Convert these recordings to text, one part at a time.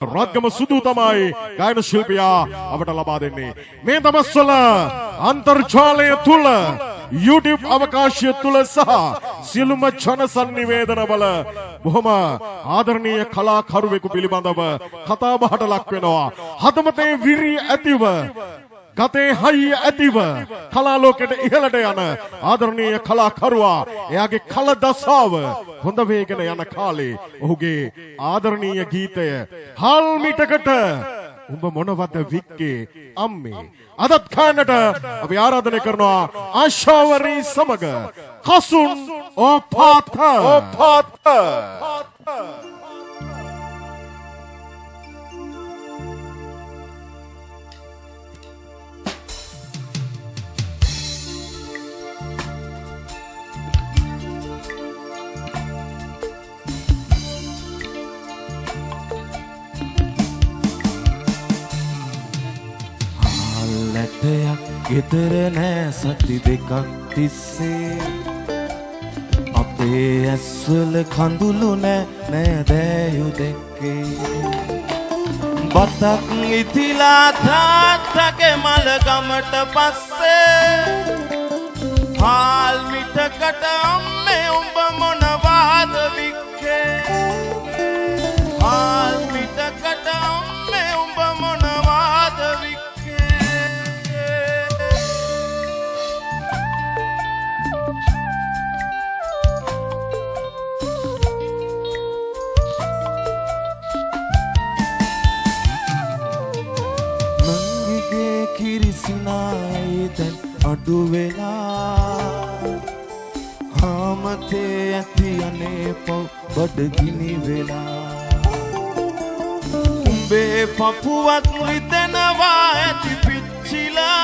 රත්ගම සුදු තමයි ගායන ශිල්පියා අපට ලබා දෙන්නේ. මේ දවස්වල අන්තර්ජාලය තුල YouTube අවකාශය තුල සහ සියලුම ජන සංනිවේදනවල බොහොම ආදරණීය කලාකරුවෙකු පිළිබඳව කතා බහට ලක් වෙනවා. හදවතේ විරිය ඇතිව ගතේ හයිය ඇතිව කලා ලෝකෙට ඉහළට යන ආදරණීය කලාකරුවා එයාගේ කල දසාව හොඳ වේගෙන යන කාලේ ඔහුගේ ආදරණීය ගීතය හාල් මිටකට උඹ මොනවද වික්කේ අම්මේ අදත් ගන්නට අපි ආරාධනා කරනවා ආශාවරී සමග කසුන් ඕපාත ගෙදර නෑ සති දෙකක් තිස්සේ අපේ ඇස්වල කඳුළු නෑ දෑයු දෙක්කේ බතක් ඉතිලා තාත්තගේ මල ගමට පස්සේ හාල් මිටකට අම්මේ උඹ මොනවාද වික්කේ හාල් මිටකට අම්මේ උඹ මොනවාද වික්කේ කිරිසිනායිදැන් අඩු වෙලා හාමතේ ඇති අනේ පව් බඩගිනි වෙලා උඹේ පපුවත් රිදෙනවා ඇති පිච්චිලා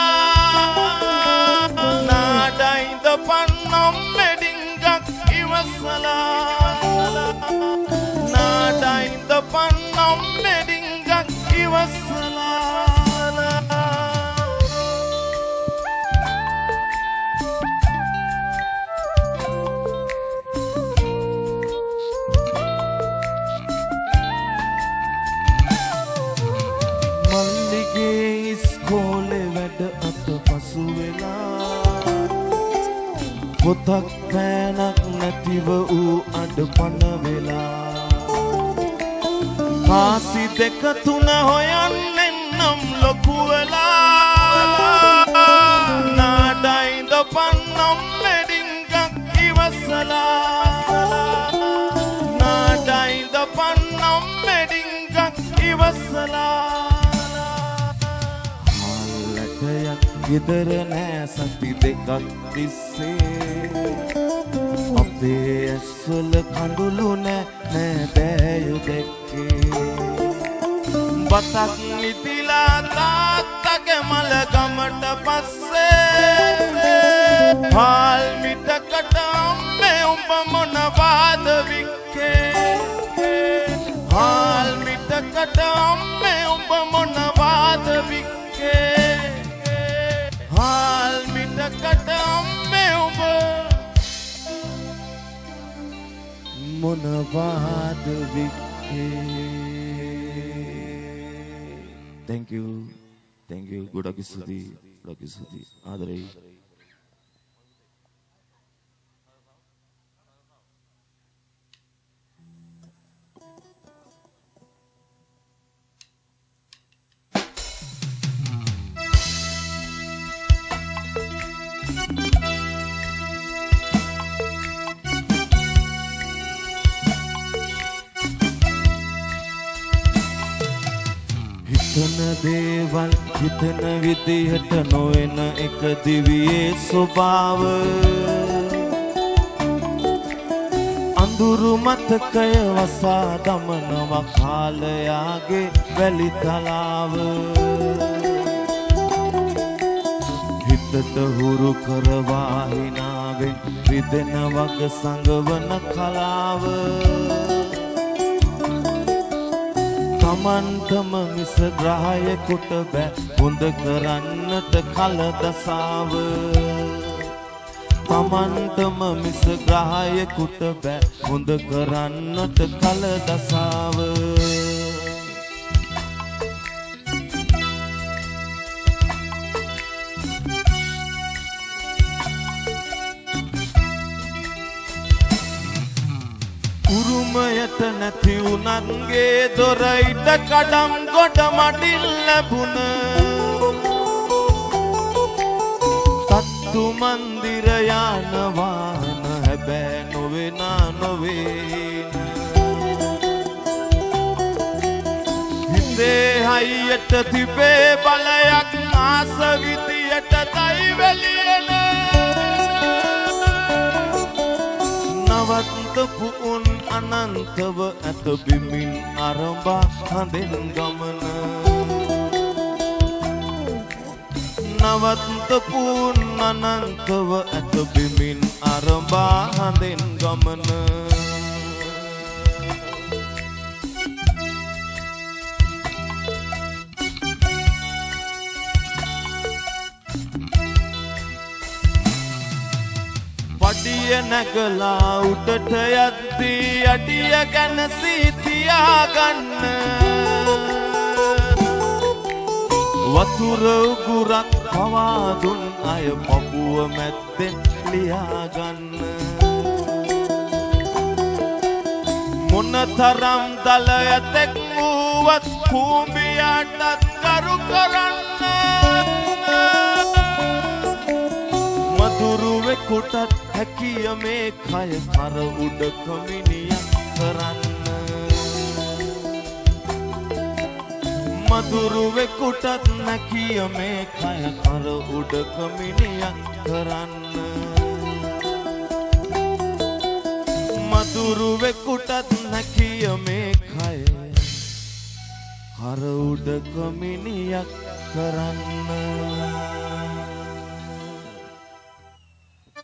නාඩයිද පන්නම් මෙඩිංගක් ඉවසලා නාඩයිද පන්නම් මෙඩිංගක් ඉවසලා පොතක් පෑනක් නැතිව ඌ අඩපන වෙලා කාසි දෙක තුන හොයන්නෙන් නම් ලොකු වෙලා නාඩයිද පන්නම් මෙඩිංගක් ඉවසලා නාඩයිද පන්නම් මෙඩිංගක් ඉවසලා ගෙදර නෑ සති දෙකක් තිස්සේ අපේ ඇස්වල කඳුළු නෑ දෑයු දෙක්කේ බතක් නිතිලා තාත්තගේ මල ගමට පස්සේ හාල් මිටකට අම්මේ උඹ මොනවාද වික්කේ හාල් මිටකට අම්මේ උඹ මොනවාද වික්කේ හාල් මිටකට අම්මේ උඹ මොනවාද වික්කේ. Thank you ගොඩක් ස්තුතියි ආදරෙයි. හිතන දේවල් හිතන විදිහට නොවන එක දිවියේ ස්වභාව අඳුරු මතකය වසා දමනවා කාලයාගේ වැලි තලාව හිතට හුරු කරවා හිනාවෙන් රිදෙන වග සංගවන කලාව තමන්ටම මිස ග්‍රහයෙකුට බෑ හොඳ කරන්නට කල දසාව තමන්ටම මිස ග්‍රහයෙකුට බෑ හොඳ කරන්නට කල දසාව පුතන්ගේ දොරයිට කඩම් ගොඩ මඩිල් ලැබුණ තත්තු මන්දිර යනවාන හැබෑ නොවෙනා නොවේ හිතේ හයියට තිබේ බලයක් ආස විදියට දයිවැලියන නවත්තපු උන් අනන්තව ඇත බිමින් අරඹා හඳෙන් ගමන නවත්තපු උන් අනන්තව ඇත බිමින් අරඹා හඳෙන් ගමන පඩිය නැගලා උඩට යද්දී අඩිය ගැන සීතියාගන්න වතුර උගුරක් පවාදුන් අය පපුව මැද්දෙන් ලියාගන්න මොනතරම් දල ඇතෙක් වුවත් කූඹියටත් කරු කරන්න මදුරුවෙකුටත් හැකිය මේ කය කර උඩ කමිනියක් කරන්න මදුරුවෙකුටත් නැකිය මේ කය කර උඩ කමිනියක් කරන්න මදුරුවෙකුටත් නැකිය මේ කය කර උඩ කමිනියක් කරන්න